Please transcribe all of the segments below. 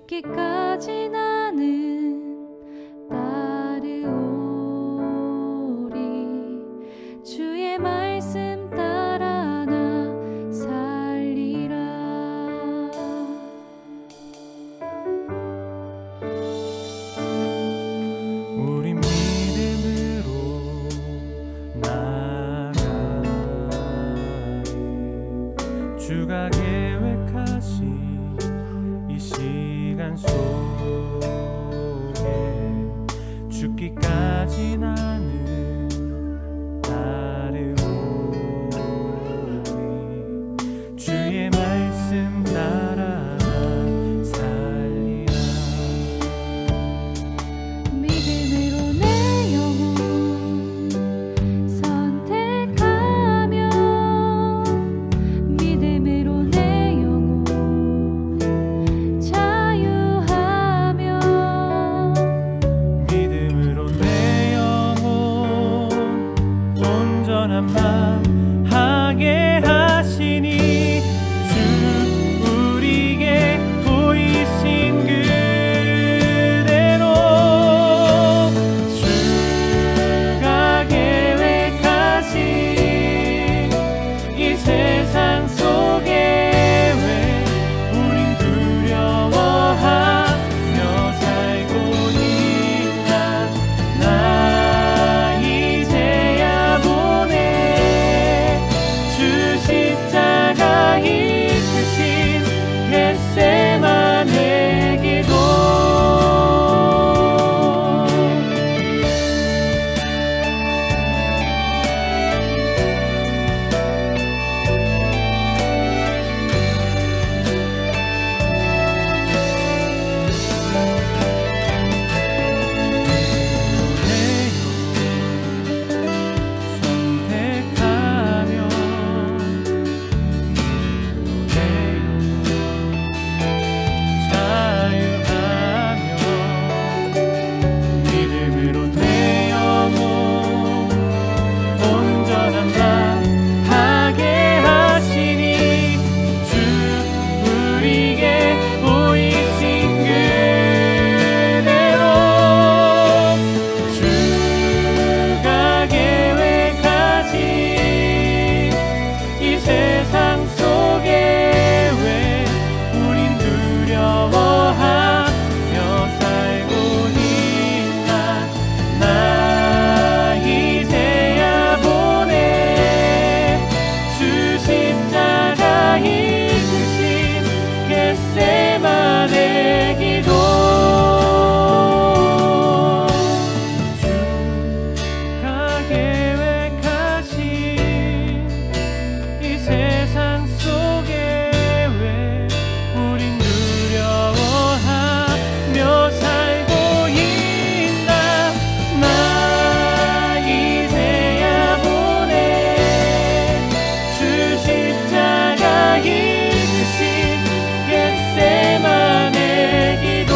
죽기까지 나는 따르오리. 주의 말씀 따라 나 살리라. 우리 믿음으로 나아가리. 주가 계획하신 이 시간 속에 죽기까지 나는 따르오리. 주의 말씀 따라 살리라. 믿음으로 내 영혼 선택하며, 믿음으로 내 영혼 자유하며, 믿음으로 내 영혼 온전한 맘 하게 하시니 주 우리에게 보이신 그대로 주가 계획하신 이 세상 속에 왜 우린 두려워하며 살고 있나. 나 이제야 보네 주 십자가 이끄신 겟세마네 기도. 선택하며 자유하며 믿음으로 내 영혼 온전한 맘 하게 하시니 주 우리에게 보이신 그대로 주가 계획하신 이 세상 속에 왜 우린 두려워하며 살고 있나. 나 이제야 보네 주 십자가 이끄신 겟세마네 기도. 주가 계획하신 이 세상 속에 왜 우린 두려워하며 살고 있나. 나 이제야 보네 주 십자가 이끄신 겟세마네 기도.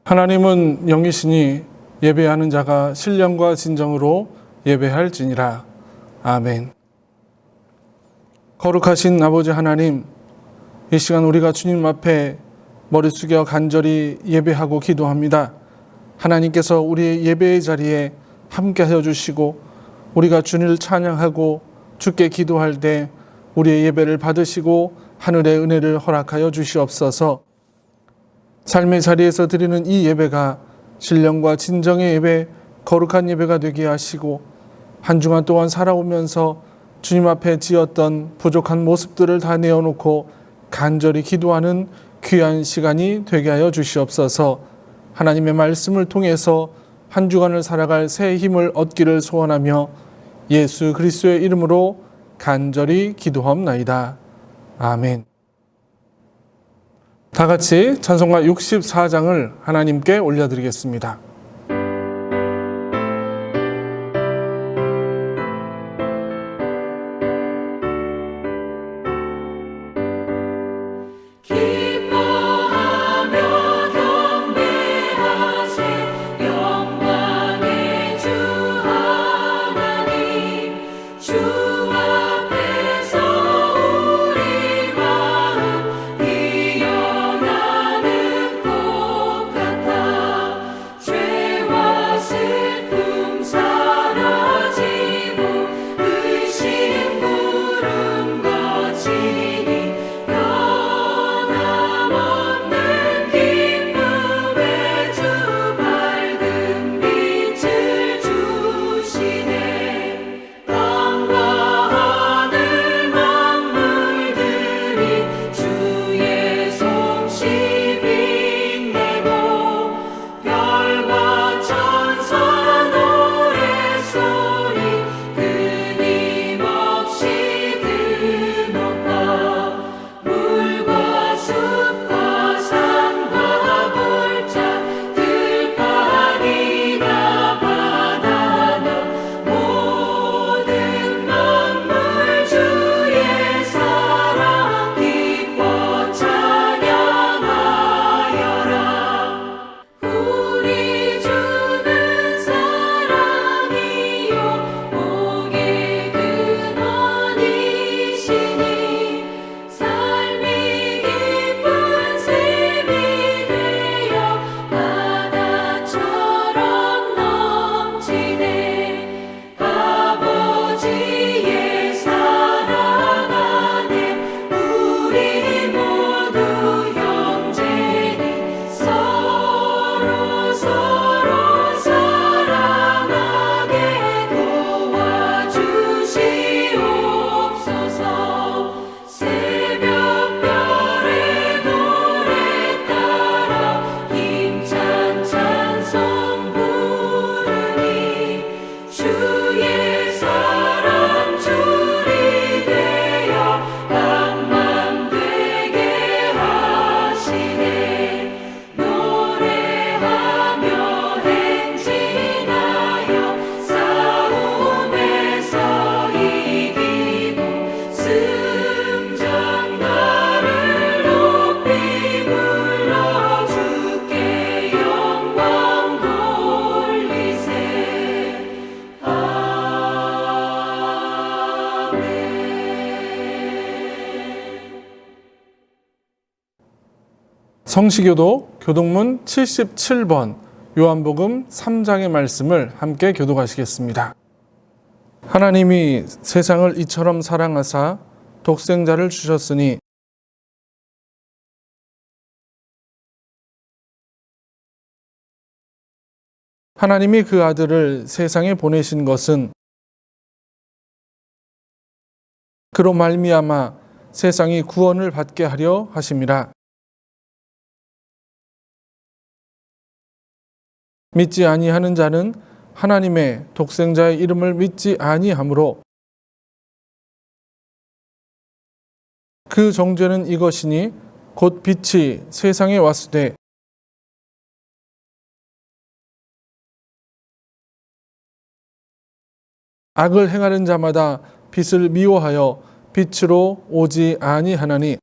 하나님은 영이시니 예배하는 자가 신령과 진정으로 예배할지니라. 아멘. 거룩하신 아버지 하나님, 이 시간 우리가 주님 앞에 머리 숙여 간절히 예배하고 기도합니다. 하나님께서 우리의 예배의 자리에 함께하여 주시고 우리가 주님을 찬양하고 주께 기도할 때 우리의 예배를 받으시고 하늘의 은혜를 허락하여 주시옵소서. 삶의 자리에서 드리는 이 예배가 신령과 진정의 예배, 거룩한 예배가 되게 하시고 한 주간 동안 살아오면서 주님 앞에 지었던 부족한 모습들을 다 내어놓고 간절히 기도하는 귀한 시간이 되게 하여 주시옵소서. 하나님의 말씀을 통해서 한 주간을 살아갈 새 힘을 얻기를 소원하며 예수 그리스도의 이름으로 간절히 기도하옵나이다. 아멘. 다 같이 찬송가 64장을 하나님께 올려드리겠습니다. 기뻐하며 경배하세 영광의 성시교도 교독문 77번 요한복음 3장의 말씀을 함께 교독하시겠습니다. 하나님이 세상을 이처럼 사랑하사 독생자를 주셨으니 하나님이 그 아들을 세상에 보내신 것은 그로 말미암아 세상이 구원을 받게 하려 하심이라. 믿지 아니하는 자는 하나님의 독생자의 이름을 믿지 아니하므로 그 정죄는 이것이니 곧 빛이 세상에 왔으되 악을 행하는 자마다 빛을 미워하여 빛으로 오지 아니하나니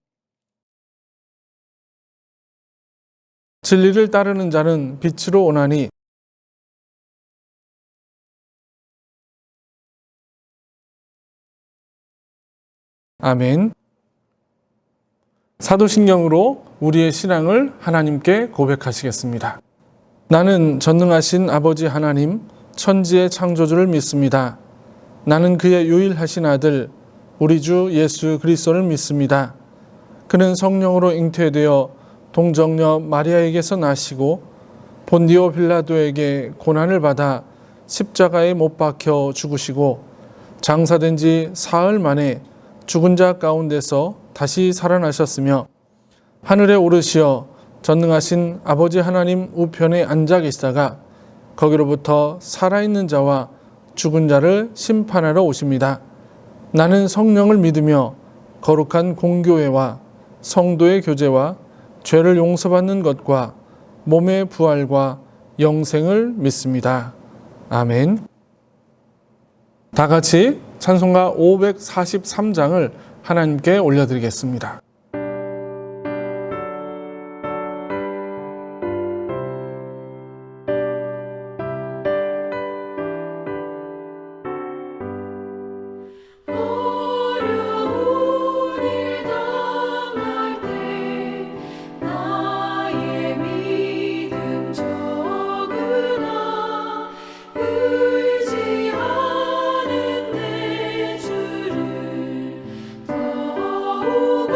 진리를 따르는 자는 빛으로 오나니 아멘. 사도신경으로 우리의 신앙을 하나님께 고백하시겠습니다. 나는 전능하신 아버지 하나님, 천지의 창조주를 믿습니다. 나는 그의 유일하신 아들, 우리 주 예수 그리스도를 믿습니다. 그는 성령으로 잉태되어 동정녀 마리아에게서 나시고 본디오 빌라도에게 고난을 받아 십자가에 못 박혀 죽으시고 장사된 지 사흘 만에 죽은 자 가운데서 다시 살아나셨으며 하늘에 오르시어 전능하신 아버지 하나님 우편에 앉아 계시다가 거기로부터 살아있는 자와 죽은 자를 심판하러 오십니다. 나는 성령을 믿으며 거룩한 공교회와 성도의 교제와 죄를 용서받는 것과 몸의 부활과 영생을 믿습니다. 아멘. 다 같이 찬송가 543장을 하나님께 올려드리겠습니다. 의지하는 내 주를 더욱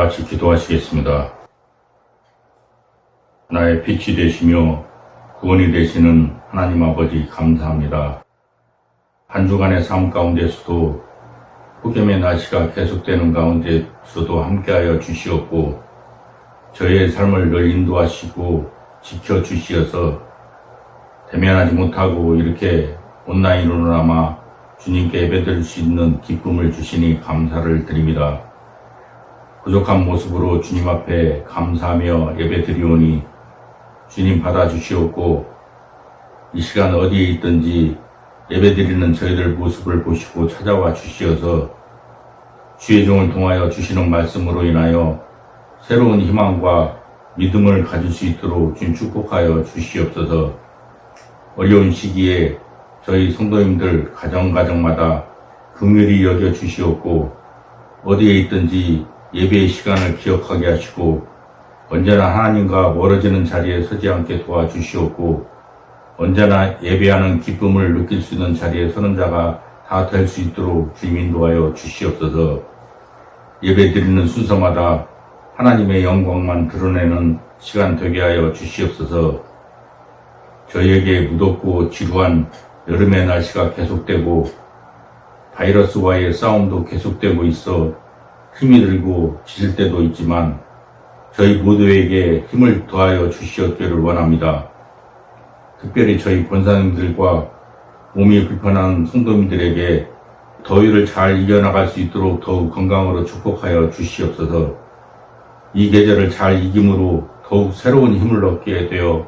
같이 기도하시겠습니다. 나의 빛이 되시며 구원이 되시는 하나님 아버지 감사합니다. 한 주간의 삶 가운데서도 폭염의 날씨가 계속되는 가운데서도 함께하여 주시었고 저의 삶을 늘 인도하시고 지켜주시어서 대면하지 못하고 이렇게 온라인으로나마 주님께 예배드릴 수 있는 기쁨을 주시니 감사를 드립니다. 부족한 모습으로 주님 앞에 감사하며 예배드리오니 주님 받아주시옵고 이 시간 어디에 있든지 예배드리는 저희들 모습을 보시고 찾아와 주시어서 주의 종을 통하여 주시는 말씀으로 인하여 새로운 희망과 믿음을 가질 수 있도록 주님 축복하여 주시옵소서. 어려운 시기에 저희 성도님들 가정마다 긍휼히 여겨 주시옵고 어디에 있든지 예배의 시간을 기억하게 하시고 언제나 하나님과 멀어지는 자리에 서지 않게 도와주시옵고 언제나 예배하는 기쁨을 느낄 수 있는 자리에 서는 자가 다 될 수 있도록 주님 인도하여 주시옵소서. 예배드리는 순서마다 하나님의 영광만 드러내는 시간 되게 하여 주시옵소서. 저희에게 무덥고 지루한 여름의 날씨가 계속되고 바이러스와의 싸움도 계속되고 있어 힘이 들고 지칠 때도 있지만 저희 모두에게 힘을 더하여 주시었기를 원합니다. 특별히 저희 권사님들과 몸이 불편한 성도님들에게 더위를 잘 이겨나갈 수 있도록 더욱 건강으로 축복하여 주시옵소서. 이 계절을 잘 이김으로 더욱 새로운 힘을 얻게 되어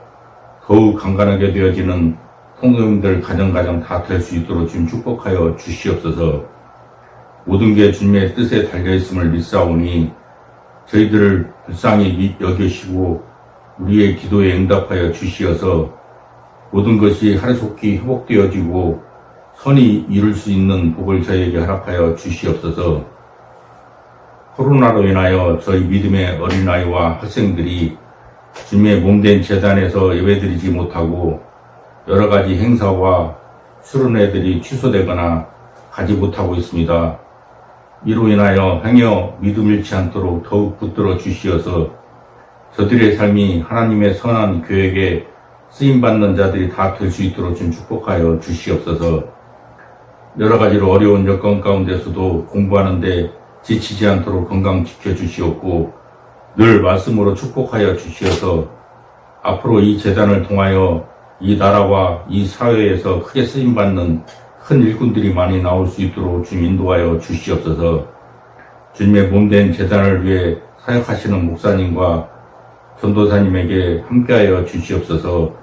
더욱 강건하게 되어지는 성도님들 가정 다 될 수 있도록 주님 축복하여 주시옵소서. 모든 게 주님의 뜻에 달려있음을 믿사오니 저희들을 불쌍히 여기시고 우리의 기도에 응답하여 주시어서 모든 것이 하루속히 회복되어지고 선이 이룰 수 있는 복을 저희에게 허락하여 주시옵소서. 코로나로 인하여 저희 믿음의 어린아이와 학생들이 주님의 몸된 제단에서 예배드리지 못하고 여러 가지 행사와 수련회들이 취소되거나 가지 못하고 있습니다. 이로 인하여 행여 믿음 잃지 않도록 더욱 붙들어 주시어서 저들의 삶이 하나님의 선한 계획에 쓰임받는 자들이 다 될 수 있도록 좀 축복하여 주시옵소서. 여러 가지로 어려운 여건 가운데서도 공부하는데 지치지 않도록 건강 지켜주시옵고 늘 말씀으로 축복하여 주시어서 앞으로 이 재단을 통하여 이 나라와 이 사회에서 크게 쓰임받는 큰 일꾼들이 많이 나올 수 있도록 주님 인도하여 주시옵소서. 주님의 몸된 재단을 위해 사역하시는 목사님과 전도사님에게 함께하여 주시옵소서.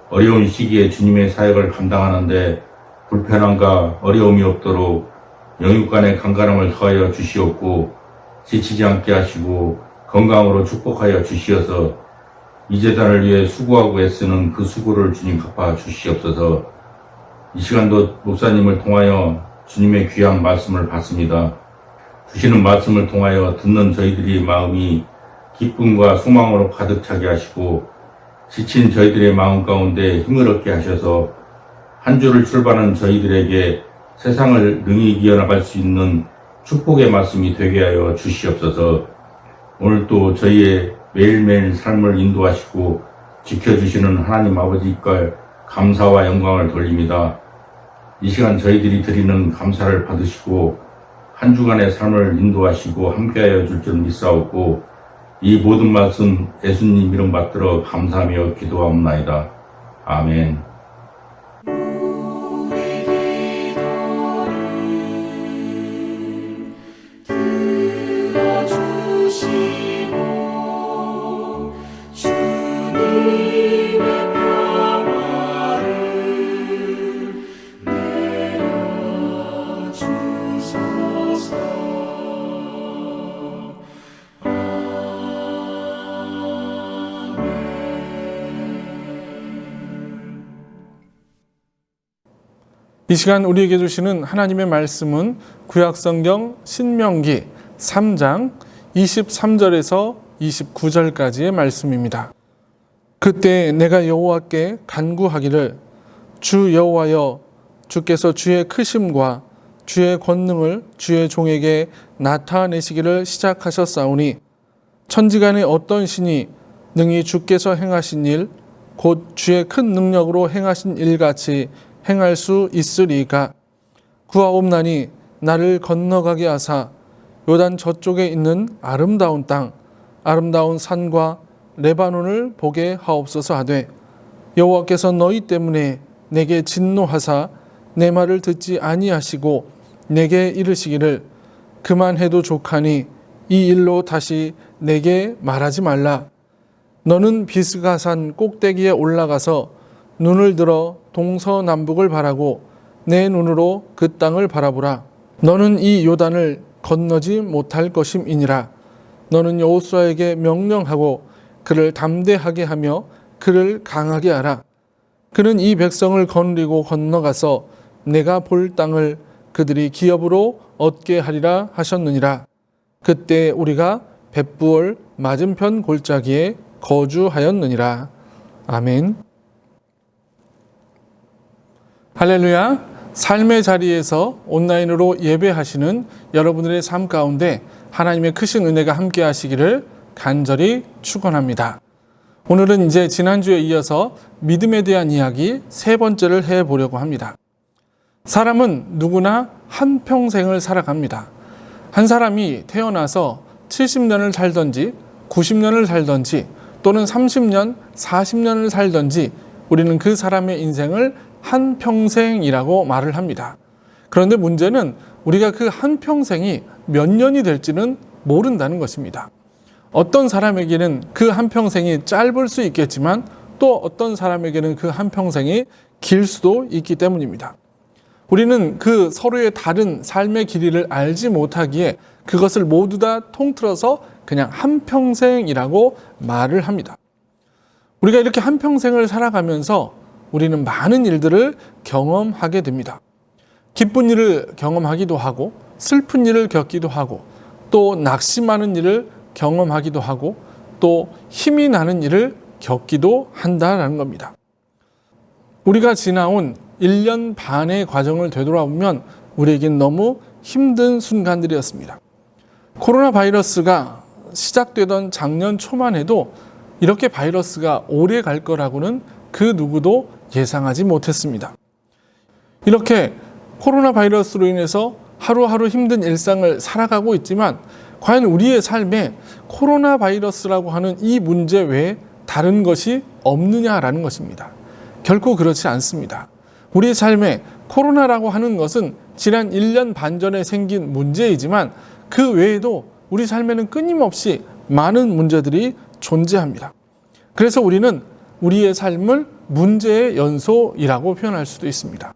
어려운 시기에 주님의 사역을 감당하는데 불편함과 어려움이 없도록 영육간의 강건함을 더하여 주시옵고 지치지 않게 하시고 건강으로 축복하여 주시어서 이 재단을 위해 수고하고 애쓰는 그 수고를 주님 갚아 주시옵소서. 이 시간도 목사님을 통하여 주님의 귀한 말씀을 받습니다. 주시는 말씀을 통하여 듣는 저희들의 마음이 기쁨과 소망으로 가득 차게 하시고 지친 저희들의 마음 가운데 힘을 얻게 하셔서 한 주를 출발하는 저희들에게 세상을 능히 이겨나갈 수 있는 축복의 말씀이 되게 하여 주시옵소서. 오늘 또 저희의 매일매일 삶을 인도하시고 지켜주시는 하나님 아버지께 감사와 영광을 돌립니다. 이 시간 저희들이 드리는 감사를 받으시고 한 주간의 삶을 인도하시고 함께하여 줄 줄 믿사옵고 이 모든 말씀 예수님 이름 받들어 감사하며 기도하옵나이다. 아멘. 이 시간 우리에게 주시는 하나님의 말씀은 구약성경 신명기 3장 23절에서 29절까지의 말씀입니다. 그때 내가 여호와께 간구하기를 주 여호와여 주께서 주의 크심과 주의 권능을 주의 종에게 나타내시기를 시작하셨사오니 천지간의 어떤 신이 능히 주께서 행하신 일, 곧 주의 큰 능력으로 행하신 일같이 행할 수 있으리까? 구하옵나니 나를 건너가게 하사 요단 저쪽에 있는 아름다운 땅, 아름다운 산과 레바논을 보게 하옵소서 하되, 여호와께서 너희 때문에 내게 진노하사 내 말을 듣지 아니하시고 내게 이르시기를 그만해도 좋하니 이 일로 다시 내게 말하지 말라. 너는 비스가산 꼭대기에 올라가서 눈을 들어 동서남북을 바라고 내 눈으로 그 땅을 바라보라. 너는 이 요단을 건너지 못할 것임이니라. 너는 여호수아에게 명령하고 그를 담대하게 하며 그를 강하게 하라. 그는 이 백성을 거느리고 건너가서 내가 볼 땅을 그들이 기업으로 얻게 하리라 하셨느니라. 그때 우리가 벳부얼 맞은편 골짜기에 거주하였느니라. 아멘. 할렐루야. 삶의 자리에서 온라인으로 예배하시는 여러분들의 삶 가운데 하나님의 크신 은혜가 함께 하시기를 간절히 축원합니다. 오늘은 이제 지난주에 이어서 믿음에 대한 이야기 세 번째를 해보려고 합니다. 사람은 누구나 한평생을 살아갑니다. 한 사람이 태어나서 70년을 살든지 90년을 살든지 또는 30년, 40년을 살든지 우리는 그 사람의 인생을 한평생이라고 말을 합니다. 그런데 문제는 우리가 그 한평생이 몇 년이 될지는 모른다는 것입니다. 어떤 사람에게는 그 한평생이 짧을 수 있겠지만 또 어떤 사람에게는 그 한평생이 길 수도 있기 때문입니다. 우리는 그 서로의 다른 삶의 길이를 알지 못하기에 그것을 모두 다 통틀어서 그냥 한평생이라고 말을 합니다. 우리가 이렇게 한평생을 살아가면서 우리는 많은 일들을 경험하게 됩니다. 기쁜 일을 경험하기도 하고 슬픈 일을 겪기도 하고 또 낙심하는 일을 경험하기도 하고 또 힘이 나는 일을 겪기도 한다는 겁니다. 우리가 지나온 1년 반의 과정을 되돌아보면 우리에겐 너무 힘든 순간들이었습니다. 코로나 바이러스가 시작되던 작년 초만 해도 이렇게 바이러스가 오래 갈 거라고는 그 누구도 예상하지 못했습니다. 이렇게 코로나 바이러스로 인해서 하루하루 힘든 일상을 살아가고 있지만 과연 우리의 삶에 코로나 바이러스라고 하는 이 문제 외에 다른 것이 없느냐라는 것입니다. 결코 그렇지 않습니다. 우리의 삶에 코로나라고 하는 것은 지난 1년 반 전에 생긴 문제이지만 그 외에도 우리 삶에는 끊임없이 많은 문제들이 존재합니다. 그래서 우리는 우리의 삶을 문제의 연소이라고 표현할 수도 있습니다.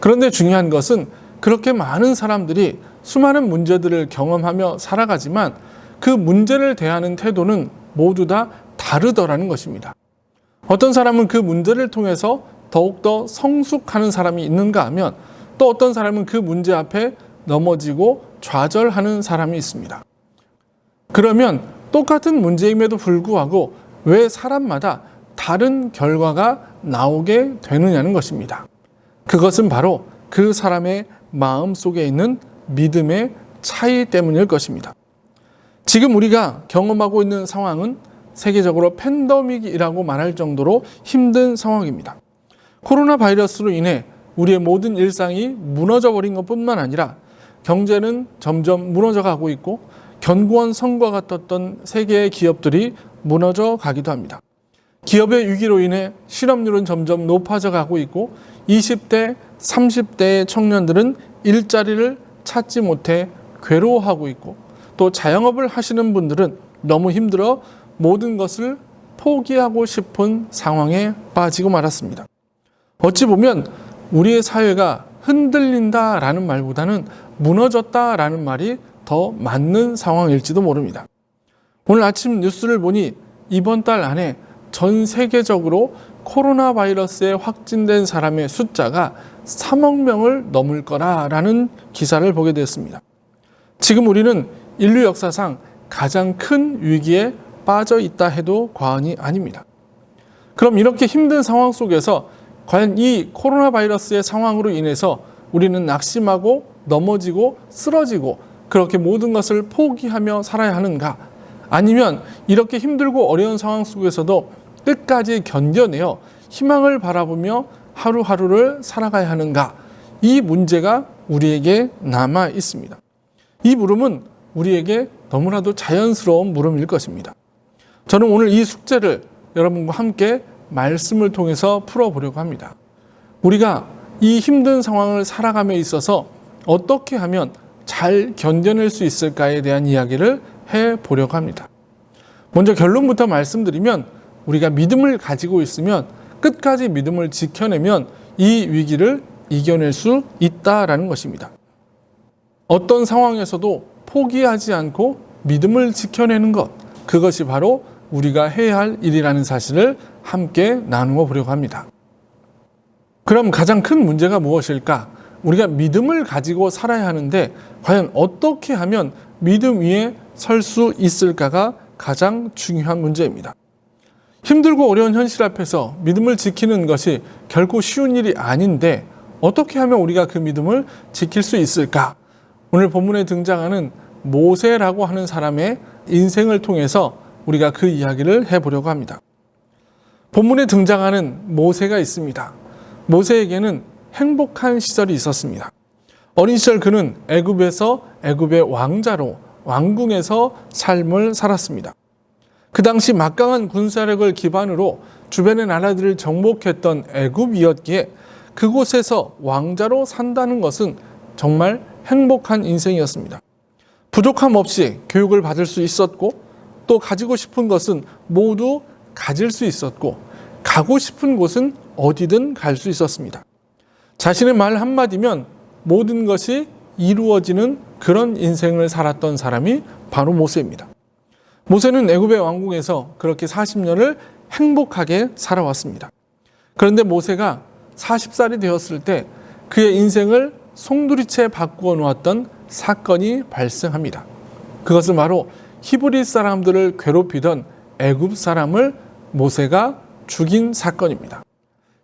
그런데 중요한 것은 그렇게 많은 사람들이 수많은 문제들을 경험하며 살아가지만 그 문제를 대하는 태도는 모두 다 다르더라는 것입니다. 어떤 사람은 그 문제를 통해서 더욱더 성숙하는 사람이 있는가 하면 또 어떤 사람은 그 문제 앞에 넘어지고 좌절하는 사람이 있습니다. 그러면 똑같은 문제임에도 불구하고 왜 사람마다 다른 결과가 나오게 되느냐는 것입니다. 그것은 바로 그 사람의 마음 속에 있는 믿음의 차이 때문일 것입니다. 지금 우리가 경험하고 있는 상황은 세계적으로 팬데믹이라고 말할 정도로 힘든 상황입니다. 코로나 바이러스로 인해 우리의 모든 일상이 무너져 버린 것뿐만 아니라 경제는 점점 무너져 가고 있고 견고한 성과가 떴던 세계의 기업들이 무너져 가기도 합니다. 기업의 위기로 인해 실업률은 점점 높아져 가고 있고 20대, 30대의 청년들은 일자리를 찾지 못해 괴로워하고 있고 또 자영업을 하시는 분들은 너무 힘들어 모든 것을 포기하고 싶은 상황에 빠지고 말았습니다. 어찌 보면 우리의 사회가 흔들린다라는 말보다는 무너졌다라는 말이 더 맞는 상황일지도 모릅니다. 오늘 아침 뉴스를 보니 이번 달 안에 전 세계적으로 코로나 바이러스에 확진된 사람의 숫자가 3억 명을 넘을 거라라는 기사를 보게 되었습니다. 지금 우리는 인류 역사상 가장 큰 위기에 빠져 있다 해도 과언이 아닙니다. 그럼 이렇게 힘든 상황 속에서 과연 이 코로나 바이러스의 상황으로 인해서 우리는 낙심하고 넘어지고 쓰러지고 그렇게 모든 것을 포기하며 살아야 하는가? 아니면 이렇게 힘들고 어려운 상황 속에서도 끝까지 견뎌내어 희망을 바라보며 하루하루를 살아가야 하는가? 이 문제가 우리에게 남아 있습니다. 이 물음은 우리에게 너무나도 자연스러운 물음일 것입니다. 저는 오늘 이 숙제를 여러분과 함께 말씀을 통해서 풀어보려고 합니다. 우리가 이 힘든 상황을 살아감에 있어서 어떻게 하면 잘 견뎌낼 수 있을까에 대한 이야기를 해보려고 합니다. 먼저 결론부터 말씀드리면 우리가 믿음을 가지고 있으면 끝까지 믿음을 지켜내면 이 위기를 이겨낼 수 있다라는 것입니다. 어떤 상황에서도 포기하지 않고 믿음을 지켜내는 것, 그것이 바로 우리가 해야 할 일이라는 사실을 함께 나누어 보려고 합니다. 그럼 가장 큰 문제가 무엇일까? 우리가 믿음을 가지고 살아야 하는데 과연 어떻게 하면 믿음 위에 설 수 있을까가 가장 중요한 문제입니다. 힘들고 어려운 현실 앞에서 믿음을 지키는 것이 결코 쉬운 일이 아닌데 어떻게 하면 우리가 그 믿음을 지킬 수 있을까? 오늘 본문에 등장하는 모세라고 하는 사람의 인생을 통해서 우리가 그 이야기를 해보려고 합니다. 본문에 등장하는 모세가 있습니다. 모세에게는 행복한 시절이 있었습니다. 어린 시절 그는 애굽에서 애굽의 왕자로 왕궁에서 삶을 살았습니다. 그 당시 막강한 군사력을 기반으로 주변의 나라들을 정복했던 애굽이었기에 그곳에서 왕자로 산다는 것은 정말 행복한 인생이었습니다. 부족함 없이 교육을 받을 수 있었고 또 가지고 싶은 것은 모두 가질 수 있었고 가고 싶은 곳은 어디든 갈 수 있었습니다. 자신의 말 한마디면 모든 것이 이루어지는 그런 인생을 살았던 사람이 바로 모세입니다. 모세는 애굽의 왕궁에서 그렇게 40년을 행복하게 살아왔습니다. 그런데 모세가 40살이 되었을 때 그의 인생을 송두리째 바꾸어 놓았던 사건이 발생합니다. 그것은 바로 히브리 사람들을 괴롭히던 애굽 사람을 모세가 죽인 사건입니다.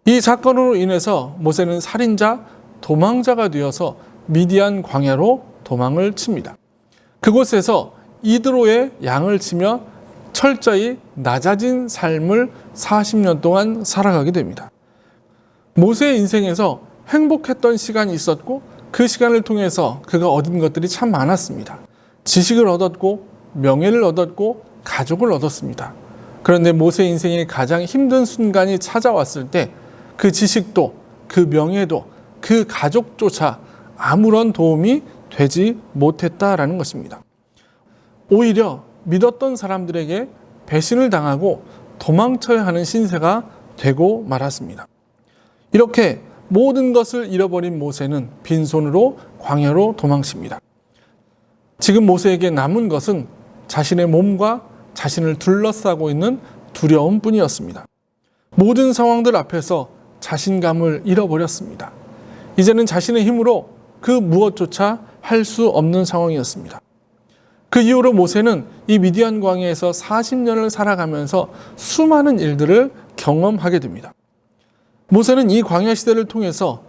이 사건으로 인해서 모세는 살인자, 도망자가 되어서 미디안 광야로 도망을 칩니다. 그곳에서 이드로의 양을 치며 철저히 낮아진 삶을 40년 동안 살아가게 됩니다. 모세의 인생에서 행복했던 시간이 있었고 그 시간을 통해서 그가 얻은 것들이 참 많았습니다. 지식을 얻었고 명예를 얻었고 가족을 얻었습니다. 그런데 모세 인생의 가장 힘든 순간이 찾아왔을 때 그 지식도 그 명예도 그 가족조차 아무런 도움이 되지 못했다라는 것입니다. 오히려 믿었던 사람들에게 배신을 당하고 도망쳐야 하는 신세가 되고 말았습니다. 이렇게 모든 것을 잃어버린 모세는 빈손으로 광야로 도망칩니다. 지금 모세에게 남은 것은 자신의 몸과 자신을 둘러싸고 있는 두려움뿐이었습니다. 모든 상황들 앞에서 자신감을 잃어버렸습니다. 이제는 자신의 힘으로 그 무엇조차 할 수 없는 상황이었습니다. 그 이후로 모세는 이 미디안 광야에서 40년을 살아가면서 수많은 일들을 경험하게 됩니다. 모세는 이 광야 시대를 통해서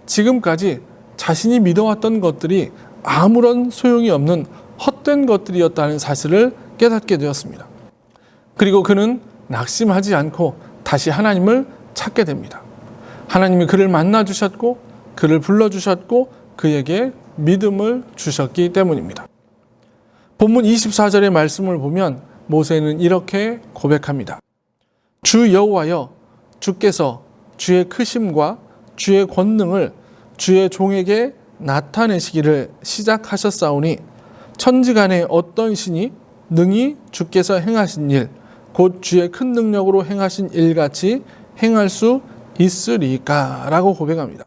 지금까지 자신이 믿어왔던 것들이 아무런 소용이 없는 헛된 것들이었다는 사실을 깨닫게 되었습니다. 그리고 그는 낙심하지 않고 다시 하나님을 찾게 됩니다. 하나님이 그를 만나주셨고 그를 불러주셨고 그에게 믿음을 주셨기 때문입니다. 본문 24절의 말씀을 보면 모세는 이렇게 고백합니다. 주 여호와여, 주께서 주의 크심과 주의 권능을 주의 종에게 나타내시기를 시작하셨사오니 천지간에 어떤 신이 능히 주께서 행하신 일, 곧 주의 큰 능력으로 행하신 일같이 행할 수 있으리까? 라고 고백합니다.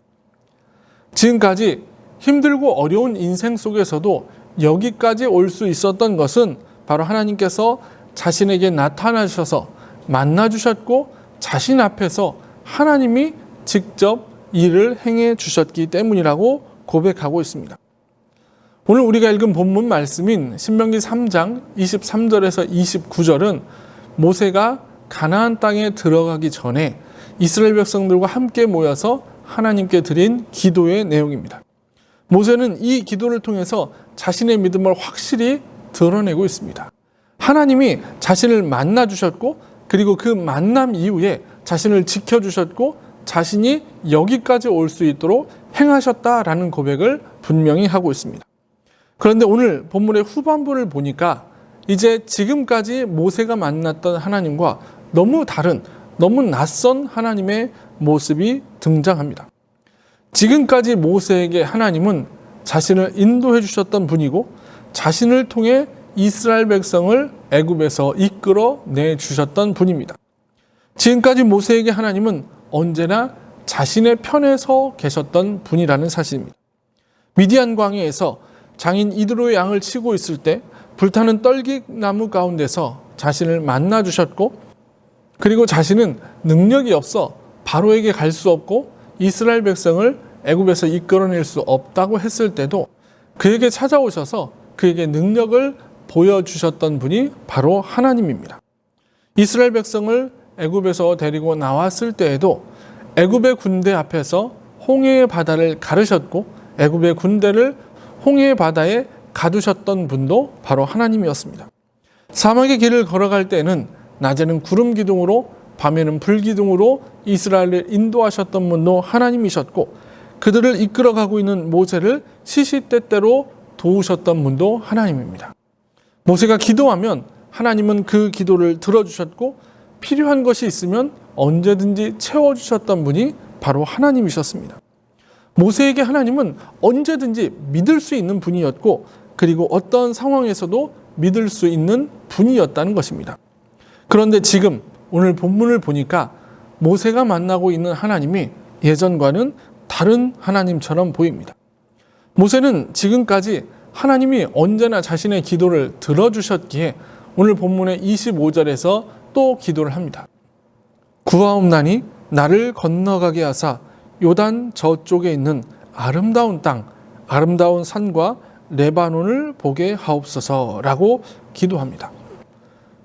지금까지 힘들고 어려운 인생 속에서도 여기까지 올 수 있었던 것은 바로 하나님께서 자신에게 나타나셔서 만나주셨고 자신 앞에서 하나님이 직접 일을 행해 주셨기 때문이라고 고백하고 있습니다. 오늘 우리가 읽은 본문 말씀인 신명기 3장 23절에서 29절은 모세가 가나안 땅에 들어가기 전에 이스라엘 백성들과 함께 모여서 하나님께 드린 기도의 내용입니다. 모세는 이 기도를 통해서 자신의 믿음을 확실히 드러내고 있습니다. 하나님이 자신을 만나 주셨고 그리고 그 만남 이후에 자신을 지켜주셨고 자신이 여기까지 올 수 있도록 행하셨다라는 고백을 분명히 하고 있습니다. 그런데 오늘 본문의 후반부를 보니까 이제 지금까지 모세가 만났던 하나님과 너무 다른, 너무 낯선 하나님의 모습이 등장합니다. 지금까지 모세에게 하나님은 자신을 인도해 주셨던 분이고 자신을 통해 이스라엘 백성을 애굽에서 이끌어 내 주셨던 분입니다. 지금까지 모세에게 하나님은 언제나 자신의 편에 서 계셨던 분이라는 사실입니다. 미디안 광야에서 장인 이드로의 양을 치고 있을 때 불타는 떨기나무 가운데서 자신을 만나 주셨고 그리고 자신은 능력이 없어 바로에게 갈 수 없고 이스라엘 백성을 애굽에서 이끌어낼 수 없다고 했을 때도 그에게 찾아오셔서 그에게 능력을 보여주셨던 분이 바로 하나님입니다. 이스라엘 백성을 애굽에서 데리고 나왔을 때에도 애굽의 군대 앞에서 홍해의 바다를 가르셨고 애굽의 군대를 홍해의 바다에 가두셨던 분도 바로 하나님이었습니다. 사막의 길을 걸어갈 때는 낮에는 구름 기둥으로 밤에는 불 기둥으로 이스라엘을 인도하셨던 분도 하나님이셨고 그들을 이끌어가고 있는 모세를 시시때때로 도우셨던 분도 하나님입니다. 모세가 기도하면 하나님은 그 기도를 들어주셨고 필요한 것이 있으면 언제든지 채워주셨던 분이 바로 하나님이셨습니다. 모세에게 하나님은 언제든지 믿을 수 있는 분이었고 그리고 어떤 상황에서도 믿을 수 있는 분이었다는 것입니다. 그런데 지금 오늘 본문을 보니까 모세가 만나고 있는 하나님이 예전과는 다른 하나님처럼 보입니다. 모세는 지금까지 하나님이 언제나 자신의 기도를 들어주셨기에 오늘 본문의 25절에서 또 기도를 합니다. 구하옵나니 나를 건너가게 하사 요단 저쪽에 있는 아름다운 땅, 아름다운 산과 레바논을 보게 하옵소서라고 기도합니다.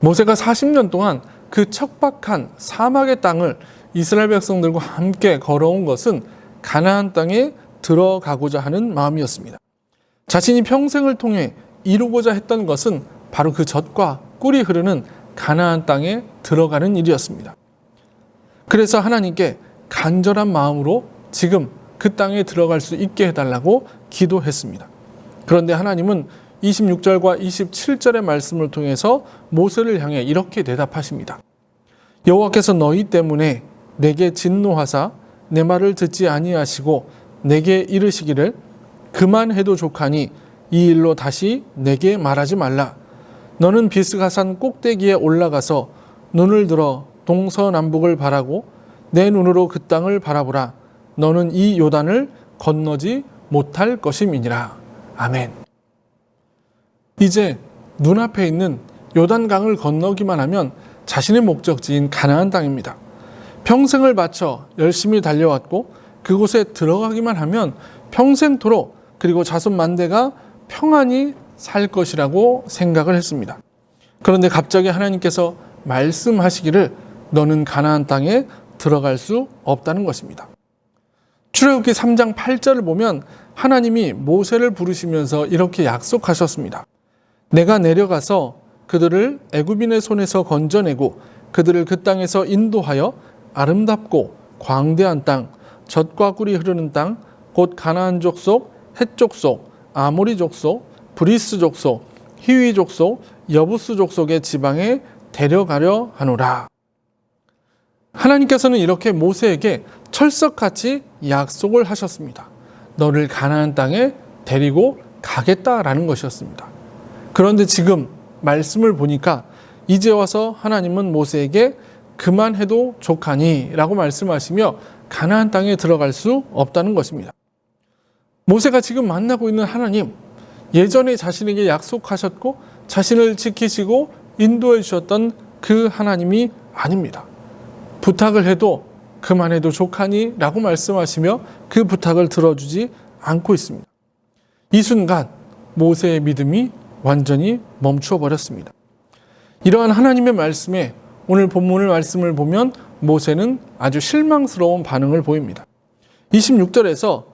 모세가 40년 동안 그 척박한 사막의 땅을 이스라엘 백성들과 함께 걸어온 것은 가나안 땅에 들어가고자 하는 마음이었습니다. 자신이 평생을 통해 이루고자 했던 것은 바로 그 젖과 꿀이 흐르는 가나안 땅에 들어가는 일이었습니다. 그래서 하나님께 간절한 마음으로 지금 그 땅에 들어갈 수 있게 해달라고 기도했습니다. 그런데 하나님은 26절과 27절의 말씀을 통해서 모세를 향해 이렇게 대답하십니다. 여호와께서 너희 때문에 내게 진노하사 내 말을 듣지 아니하시고 내게 이르시기를 그만해도 족하니 이 일로 다시 내게 말하지 말라. 너는 비스가산 꼭대기에 올라가서 눈을 들어 동서남북을 바라고 내 눈으로 그 땅을 바라보라. 너는 이 요단을 건너지 못할 것임이니라. 아멘. 이제 눈앞에 있는 요단강을 건너기만 하면 자신의 목적지인 가나안 땅입니다. 평생을 바쳐 열심히 달려왔고 그곳에 들어가기만 하면 평생토록 그리고 자손 만대가 평안히 살 것이라고 생각을 했습니다. 그런데 갑자기 하나님께서 말씀하시기를 너는 가나안 땅에 들어갈 수 없다는 것입니다. 출애굽기 3장 8절을 보면 하나님이 모세를 부르시면서 이렇게 약속하셨습니다. 내가 내려가서 그들을 애굽인의 손에서 건져내고 그들을 그 땅에서 인도하여 아름답고 광대한 땅, 젖과 꿀이 흐르는 땅, 곧 가나안 족속, 헷 족속, 아모리 족속, 브리스 족속, 히위 족속, 여부스 족속의 지방에 데려가려 하노라. 하나님께서는 이렇게 모세에게 철석같이 약속을 하셨습니다. 너를 가나안 땅에 데리고 가겠다라는 것이었습니다. 그런데 지금 말씀을 보니까 이제 와서 하나님은 모세에게 그만해도 족하니 라고 말씀하시며 가나안 땅에 들어갈 수 없다는 것입니다. 모세가 지금 만나고 있는 하나님, 예전에 자신에게 약속하셨고 자신을 지키시고 인도해 주셨던 그 하나님이 아닙니다. 부탁을 해도 그만해도 족하니 라고 말씀하시며 그 부탁을 들어주지 않고 있습니다. 이 순간 모세의 믿음이 완전히 멈추어 버렸습니다. 이러한 하나님의 말씀에 오늘 본문의 말씀을 보면 모세는 아주 실망스러운 반응을 보입니다. 26절에서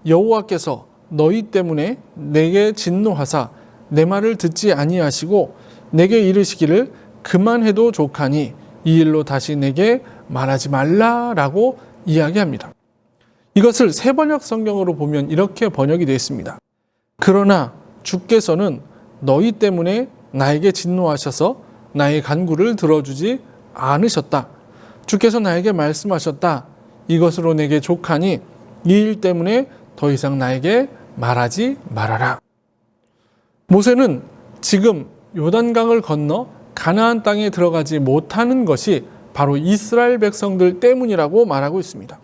여호와께서 너희 때문에 내게 진노하사 내 말을 듣지 아니하시고 내게 이르시기를 그만해도 족하니 이 일로 다시 내게 말하지 말라라고 이야기합니다. 이것을 새번역 성경으로 보면 이렇게 번역이 되어 있습니다. 그러나 주께서는 너희 때문에 나에게 진노하셔서 나의 간구를 들어주지 않으셨다. 주께서 나에게 말씀하셨다. 이것으로 내게 족하니 이 일 때문에 더 이상 나에게 말하지 말아라. 모세는 지금 요단강을 건너 가나안 땅에 들어가지 못하는 것이 바로 이스라엘 백성들 때문이라고 말하고 있습니다.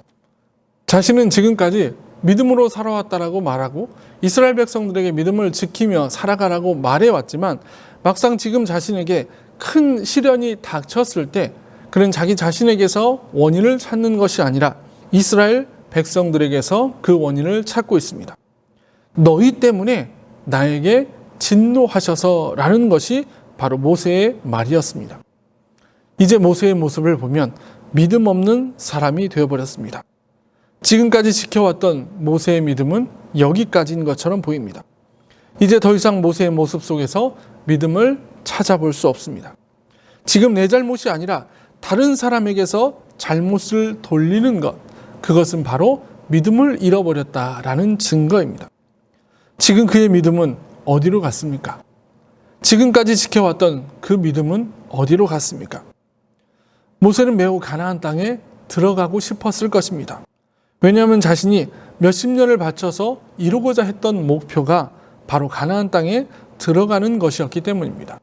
자신은 지금까지 믿음으로 살아왔다라고 말하고 이스라엘 백성들에게 믿음을 지키며 살아가라고 말해왔지만 막상 지금 자신에게 큰 시련이 닥쳤을 때 그는 자기 자신에게서 원인을 찾는 것이 아니라 이스라엘 백성들에게서 그 원인을 찾고 있습니다. 너희 때문에 나에게 진노하셔서라는 것이 바로 모세의 말이었습니다. 이제 모세의 모습을 보면 믿음 없는 사람이 되어버렸습니다. 지금까지 지켜왔던 모세의 믿음은 여기까지인 것처럼 보입니다. 이제 더 이상 모세의 모습 속에서 믿음을 찾아볼 수 없습니다. 지금 내 잘못이 아니라 다른 사람에게서 잘못을 돌리는 것, 그것은 바로 믿음을 잃어버렸다라는 증거입니다. 지금 그의 믿음은 어디로 갔습니까? 지금까지 지켜왔던 그 믿음은 어디로 갔습니까? 모세는 매우 가나안 땅에 들어가고 싶었을 것입니다. 왜냐하면 자신이 몇십 년을 바쳐서 이루고자 했던 목표가 바로 가나안 땅에 들어가는 것이었기 때문입니다.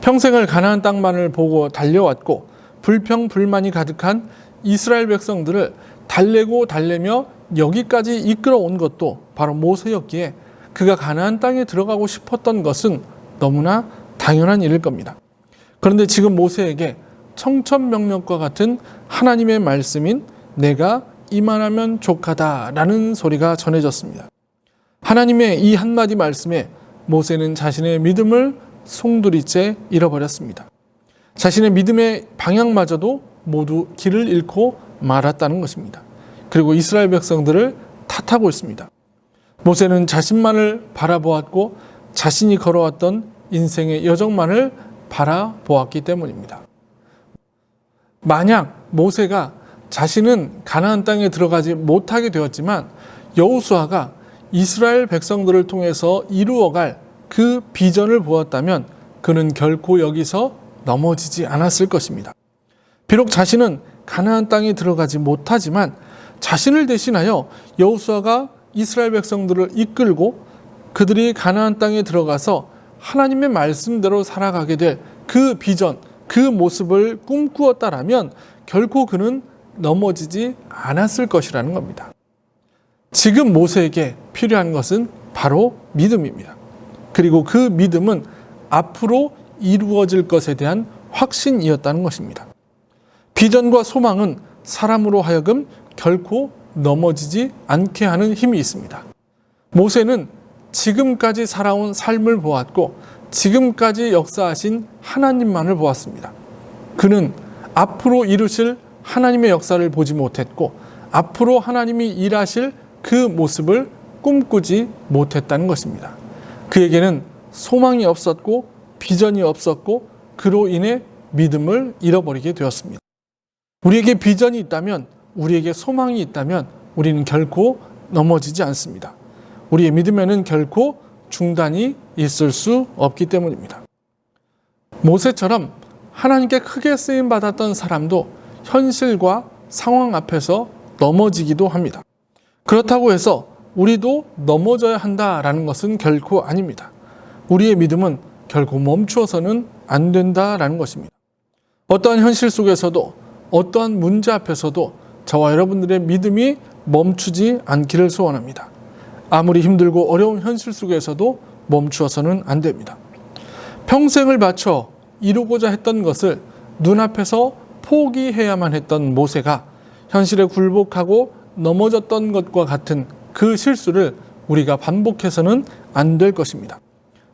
평생을 가나안 땅만을 보고 달려왔고 불평 불만이 가득한 이스라엘 백성들을 달래고 달래며 여기까지 이끌어온 것도 바로 모세였기에 그가 가나안 땅에 들어가고 싶었던 것은 너무나 당연한 일일 겁니다. 그런데 지금 모세에게 청천벽력과 같은 하나님의 말씀인 내가 이만하면 족하다라는 소리가 전해졌습니다. 하나님의 이 한마디 말씀에 모세는 자신의 믿음을 송두리째 잃어버렸습니다. 자신의 믿음의 방향마저도 모두 길을 잃고 말았다는 것입니다. 그리고 이스라엘 백성들을 탓하고 있습니다. 모세는 자신만을 바라보았고 자신이 걸어왔던 인생의 여정만을 바라보았기 때문입니다. 만약 모세가 자신은 가나안 땅에 들어가지 못하게 되었지만 여호수아가 이스라엘 백성들을 통해서 이루어갈 그 비전을 보았다면 그는 결코 여기서 넘어지지 않았을 것입니다. 비록 자신은 가나안 땅에 들어가지 못하지만 자신을 대신하여 여호수아가 이스라엘 백성들을 이끌고 그들이 가나안 땅에 들어가서 하나님의 말씀대로 살아가게 될 그 비전, 그 모습을 꿈꾸었다라면 결코 그는 넘어지지 않았을 것이라는 겁니다. 지금 모세에게 필요한 것은 바로 믿음입니다. 그리고 그 믿음은 앞으로 이루어질 것에 대한 확신이었다는 것입니다. 비전과 소망은 사람으로 하여금 결코 넘어지지 않게 하는 힘이 있습니다. 모세는 지금까지 살아온 삶을 보았고 지금까지 역사하신 하나님만을 보았습니다. 그는 앞으로 이루실 하나님의 역사를 보지 못했고 앞으로 하나님이 일하실 그 모습을 꿈꾸지 못했다는 것입니다. 그에게는 소망이 없었고 비전이 없었고 그로 인해 믿음을 잃어버리게 되었습니다. 우리에게 비전이 있다면, 우리에게 소망이 있다면 우리는 결코 넘어지지 않습니다. 우리의 믿음에는 결코 중단이 있을 수 없기 때문입니다. 모세처럼 하나님께 크게 쓰임받았던 사람도 현실과 상황 앞에서 넘어지기도 합니다. 그렇다고 해서 우리도 넘어져야 한다라는 것은 결코 아닙니다. 우리의 믿음은 결코 멈추어서는 안 된다라는 것입니다. 어떠한 현실 속에서도 어떠한 문제 앞에서도 저와 여러분들의 믿음이 멈추지 않기를 소원합니다. 아무리 힘들고 어려운 현실 속에서도 멈추어서는 안 됩니다. 평생을 바쳐 이루고자 했던 것을 눈앞에서 포기해야만 했던 모세가 현실에 굴복하고 넘어졌던 것과 같은 그 실수를 우리가 반복해서는 안 될 것입니다.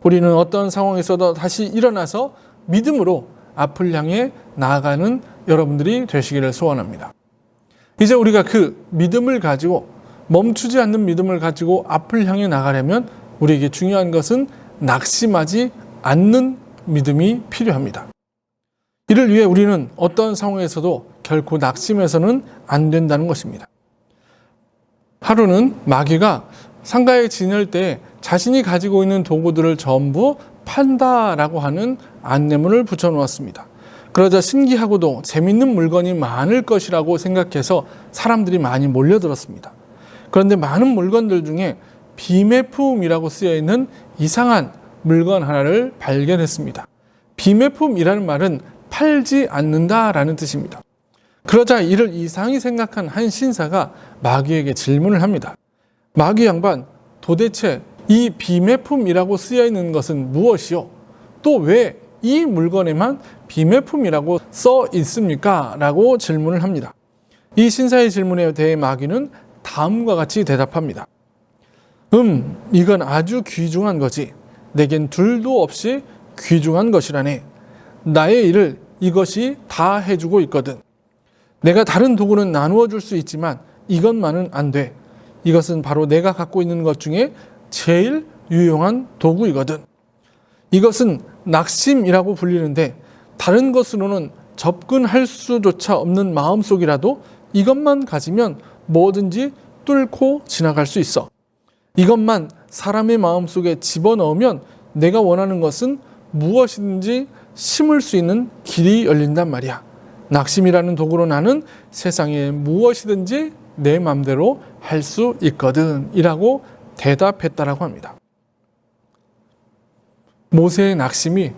우리는 어떤 상황에서도 다시 일어나서 믿음으로 앞을 향해 나아가는 여러분들이 되시기를 소원합니다. 이제 우리가 그 믿음을 가지고 멈추지 않는 믿음을 가지고 앞을 향해 나가려면 우리에게 중요한 것은 낙심하지 않는 믿음이 필요합니다. 이를 위해 우리는 어떤 상황에서도 결코 낙심해서는 안 된다는 것입니다. 하루는 마귀가 상가에 지낼 때 자신이 가지고 있는 도구들을 전부 판다라고 하는 안내문을 붙여놓았습니다. 그러자 신기하고도 재밌는 물건이 많을 것이라고 생각해서 사람들이 많이 몰려들었습니다. 그런데 많은 물건들 중에 비매품이라고 쓰여있는 이상한 물건 하나를 발견했습니다. 비매품이라는 말은 팔지 않는다라는 뜻입니다. 그러자 이를 이상히 생각한 한 신사가 마귀에게 질문을 합니다. 마귀 양반, 도대체 이 비매품이라고 쓰여있는 것은 무엇이요? 또 왜 이 물건에만 비매품이라고 써 있습니까? 라고 질문을 합니다. 이 신사의 질문에 대해 마귀는 다음과 같이 대답합니다. 이건 아주 귀중한 거지. 내겐 둘도 없이 귀중한 것이라네. 나의 일을 이것이 다 해주고 있거든. 내가 다른 도구는 나누어 줄 수 있지만 이것만은 안 돼. 이것은 바로 내가 갖고 있는 것 중에 제일 유용한 도구이거든. 이것은 낙심이라고 불리는데 다른 것으로는 접근할 수조차 없는 마음속이라도 이것만 가지면 뭐든지 뚫고 지나갈 수 있어. 이것만 사람의 마음속에 집어넣으면 내가 원하는 것은 무엇이든지 심을 수 있는 길이 열린단 말이야. 낙심이라는 도구로 나는 세상에 무엇이든지 내 마음대로 할 수 있거든 이라고 대답했다라고 합니다. 모세의 낙심이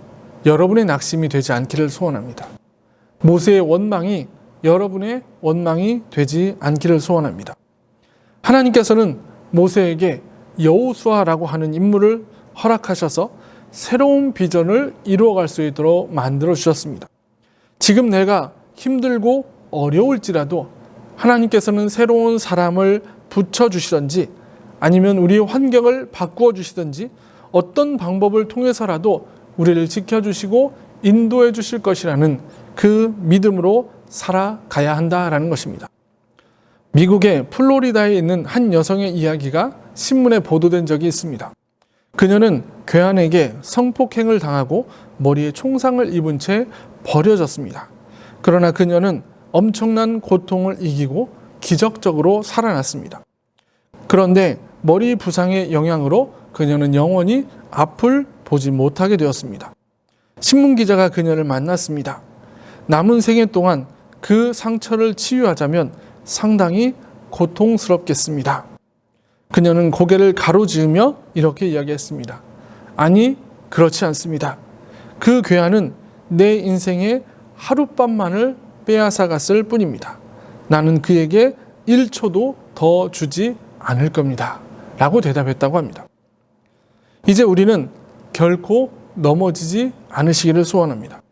여러분의 낙심이 되지 않기를 소원합니다. 모세의 원망이 여러분의 원망이 되지 않기를 소원합니다. 하나님께서는 모세에게 여호수아라고 하는 인물을 허락하셔서 새로운 비전을 이루어갈 수 있도록 만들어 주셨습니다. 지금 내가 힘들고 어려울지라도 하나님께서는 새로운 사람을 붙여주시든지 아니면 우리의 환경을 바꾸어 주시든지 어떤 방법을 통해서라도 우리를 지켜주시고 인도해 주실 것이라는 그 믿음으로 살아가야 한다라는 것입니다. 미국의 플로리다에 있는 한 여성의 이야기가 신문에 보도된 적이 있습니다. 그녀는 괴한에게 성폭행을 당하고 머리에 총상을 입은 채 버려졌습니다. 그러나 그녀는 엄청난 고통을 이기고 기적적으로 살아났습니다. 그런데 머리 부상의 영향으로 그녀는 영원히 앞을 보지 못하게 되었습니다. 신문기자가 그녀를 만났습니다. 남은 생애 동안 그 상처를 치유하자면 상당히 고통스럽겠습니다. 그녀는 고개를 가로지으며 이렇게 이야기했습니다. 아니, 그렇지 않습니다. 그 괴한은 내 인생의 하룻밤만을 빼앗아갔을 뿐입니다. 나는 그에게 1초도 더 주지 않을 겁니다. 라고 대답했다고 합니다. 이제 우리는 결코 넘어지지 않으시기를 소원합니다.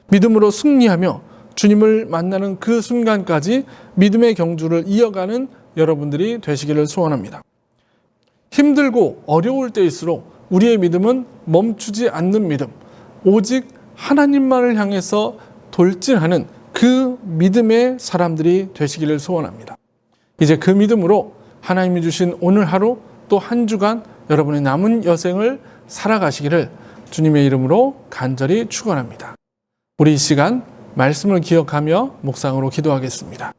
믿음으로 승리하며 주님을 만나는 그 순간까지 믿음의 경주를 이어가는 여러분들이 되시기를 소원합니다. 힘들고 어려울 때일수록 우리의 믿음은 멈추지 않는 믿음, 오직 하나님만을 향해서 돌진하는 그 믿음의 사람들이 되시기를 소원합니다. 이제 그 믿음으로 하나님이 주신 오늘 하루 또 한 주간 여러분의 남은 여생을 살아가시기를 주님의 이름으로 간절히 축원합니다. 우리 이 시간 말씀을 기억하며 묵상으로 기도하겠습니다.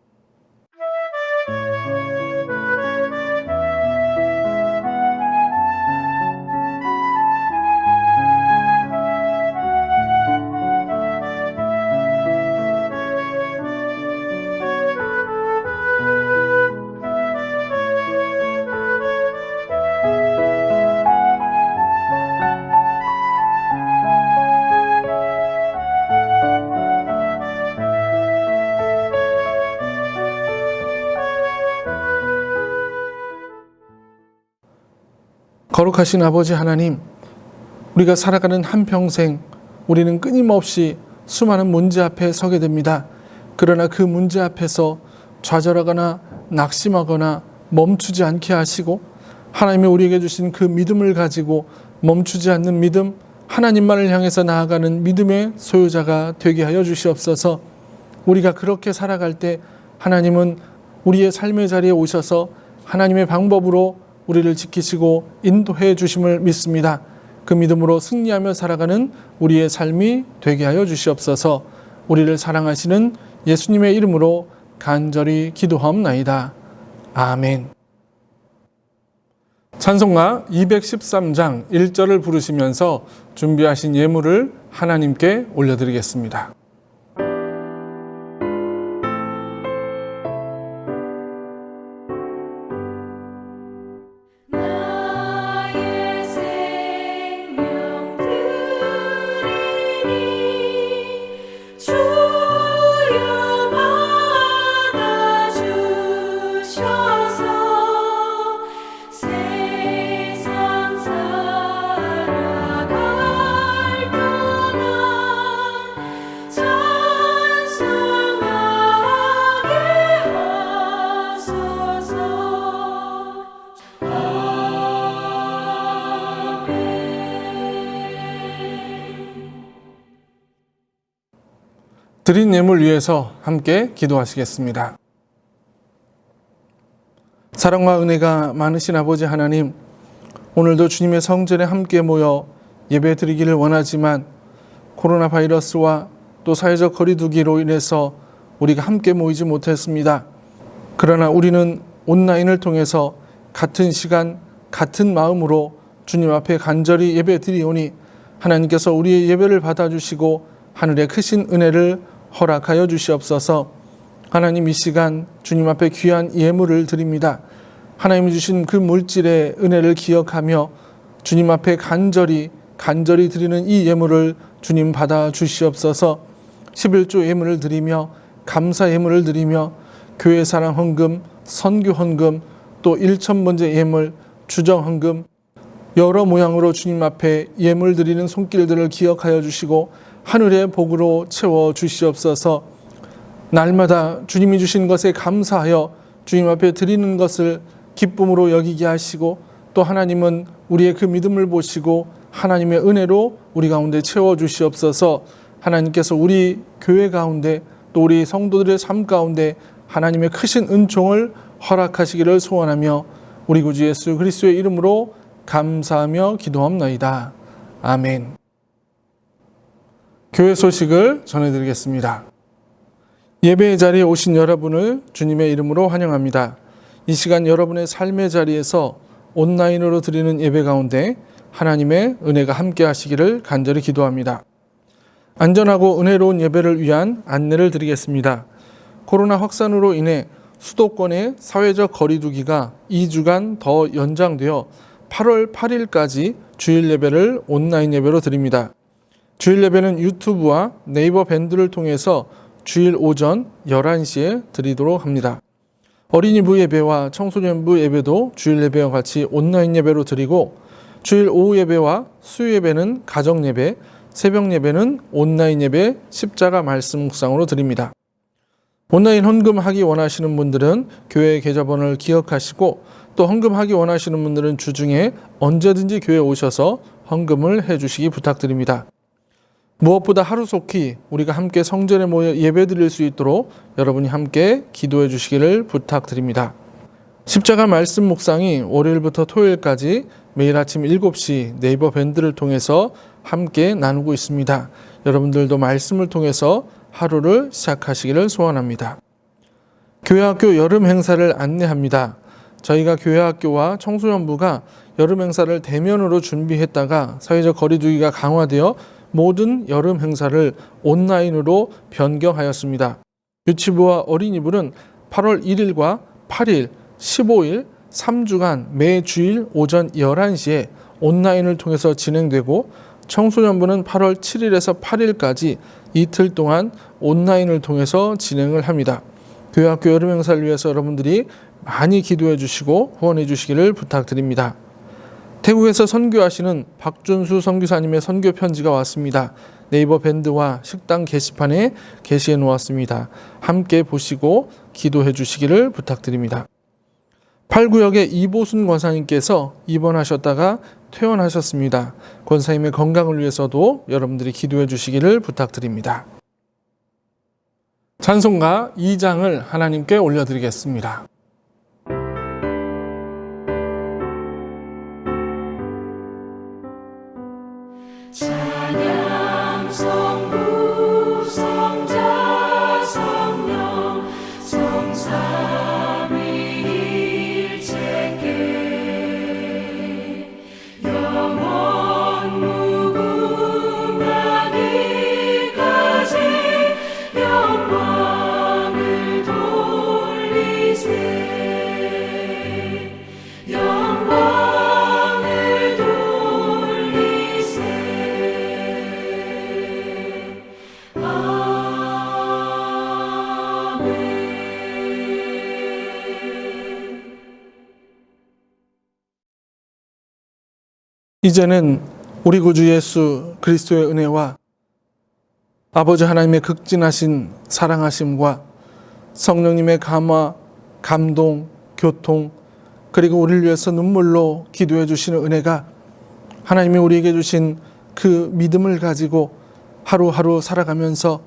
거룩하신 아버지 하나님, 우리가 살아가는 한평생 우리는 끊임없이 수많은 문제 앞에 서게 됩니다. 그러나 그 문제 앞에서 좌절하거나 낙심하거나 멈추지 않게 하시고 하나님이 우리에게 주신 그 믿음을 가지고 멈추지 않는 믿음, 하나님만을 향해서 나아가는 믿음의 소유자가 되게 하여 주시옵소서. 우리가 그렇게 살아갈 때 하나님은 우리의 삶의 자리에 오셔서 하나님의 방법으로 우리를 지키시고 인도해 주심을 믿습니다. 그 믿음으로 승리하며 살아가는 우리의 삶이 되게 하여 주시옵소서. 우리를 사랑하시는 예수님의 이름으로 간절히 기도하옵나이다. 아멘. 찬송가 213장 1절을 부르시면서 준비하신 예물을 하나님께 올려드리겠습니다. 나의 생명 드리니 주여 받아주셔서 세상 살아갈 때나 찬송하게 하소서. 드린 예물 위해서 함께 기도하시겠습니다. 사랑과 은혜가 많으신 아버지 하나님, 오늘도 주님의 성전에 함께 모여 예배 드리기를 원하지만 코로나 바이러스와 또 사회적 거리두기로 인해서 우리가 함께 모이지 못했습니다. 그러나 우리는 온라인을 통해서 같은 시간, 같은 마음으로 주님 앞에 간절히 예배 드리오니 하나님께서 우리의 예배를 받아주시고 하늘의 크신 은혜를 허락하여 주시옵소서. 하나님, 이 시간 주님 앞에 귀한 예물을 드립니다. 하나님이 주신 그 물질의 은혜를 기억하며 주님 앞에 간절히 드리는 이 예물을 주님 받아 주시옵소서. 11조 예물을 드리며 감사 예물을 드리며 교회 사랑 헌금, 선교 헌금, 또 1,000번째 예물, 주정 헌금, 여러 모양으로 주님 앞에 예물 드리는 손길들을 기억하여 주시고 하늘의 복으로 채워 주시옵소서. 날마다 주님이 주신 것에 감사하여 주님 앞에 드리는 것을 기쁨으로 여기게 하시고 또 하나님은 우리의 그 믿음을 보시고 하나님의 은혜로 우리 가운데 채워 주시옵소서. 하나님께서 우리 교회 가운데 또 우리 성도들의 삶 가운데 하나님의 크신 은총을 허락하시기를 소원하며 우리 구주 예수 그리스도의 이름으로 감사하며 기도합나이다. 아멘. 교회 소식을 전해드리겠습니다. 예배의 자리에 오신 여러분을 주님의 이름으로 환영합니다. 이 시간 여러분의 삶의 자리에서 온라인으로 드리는 예배 가운데 하나님의 은혜가 함께 하시기를 간절히 기도합니다. 안전하고 은혜로운 예배를 위한 안내를 드리겠습니다. 코로나 확산으로 인해 수도권의 사회적 거리두기가 2주간 더 연장되어 8월 8일까지 주일 예배를 온라인 예배로 드립니다. 주일 예배는 유튜브와 네이버 밴드를 통해서 주일 오전 11시에 드리도록 합니다. 어린이부 예배와 청소년부 예배도 주일 예배와 같이 온라인 예배로 드리고 주일 오후 예배와 수요 예배는 가정 예배, 새벽 예배는 온라인 예배 십자가 말씀 묵상으로 드립니다. 온라인 헌금하기 원하시는 분들은 교회 계좌번호를 기억하시고 또 헌금하기 원하시는 분들은 주중에 언제든지 교회에 오셔서 헌금을 해주시기 부탁드립니다. 무엇보다 하루속히 우리가 함께 성전에 모여 예배 드릴 수 있도록 여러분이 함께 기도해 주시기를 부탁드립니다. 십자가 말씀 묵상이 월요일부터 토요일까지 매일 아침 7시 네이버 밴드를 통해서 함께 나누고 있습니다. 여러분들도 말씀을 통해서 하루를 시작하시기를 소원합니다. 교회학교 여름 행사를 안내합니다. 저희가 교회학교와 청소년부가 여름 행사를 대면으로 준비했다가 사회적 거리두기가 강화되어 모든 여름 행사를 온라인으로 변경하였습니다. 유치부와 어린이부는 8월 1일과 8일, 15일, 3주간 매 주일 오전 11시에 온라인을 통해서 진행되고 청소년부는 8월 7일에서 8일까지 이틀 동안 온라인을 통해서 진행을 합니다. 교회학교 여름 행사를 위해서 여러분들이 많이 기도해 주시고 후원해 주시기를 부탁드립니다. 태국에서 선교하시는 박준수 선교사님의 선교 편지가 왔습니다. 네이버 밴드와 식당 게시판에 게시해 놓았습니다. 함께 보시고 기도해 주시기를 부탁드립니다. 8구역의 이보순 권사님께서 입원하셨다가 퇴원하셨습니다. 권사님의 건강을 위해서도 여러분들이 기도해 주시기를 부탁드립니다. 찬송가 2장을 하나님께 올려드리겠습니다. 찬양 성부 성자 성령 성삼위일체께 영원 무궁하기까지 영광을 돌리세 영광을 돌리세 아멘. 이제는 우리 구주 예수 그리스도의 은혜와 아버지 하나님의 극진하신 사랑하심과 성령님의 감화, 감동, 교통, 그리고 우리를 위해서 눈물로 기도해 주시는 은혜가 하나님이 우리에게 주신 그 믿음을 가지고 하루하루 살아가면서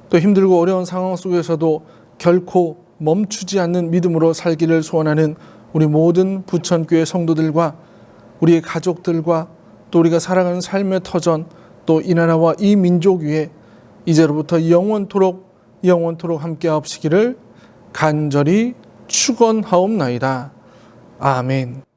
또 힘들고 어려운 상황 속에서도 결코 멈추지 않는 믿음으로 살기를 소원하는 우리 모든 부천교회 성도들과 우리의 가족들과 또 우리가 살아가는 삶의 터전 또 이 나라와 이 민족 위에 이제로부터 영원토록 함께 하옵시기를 간절히 축원하옵나이다. 아멘.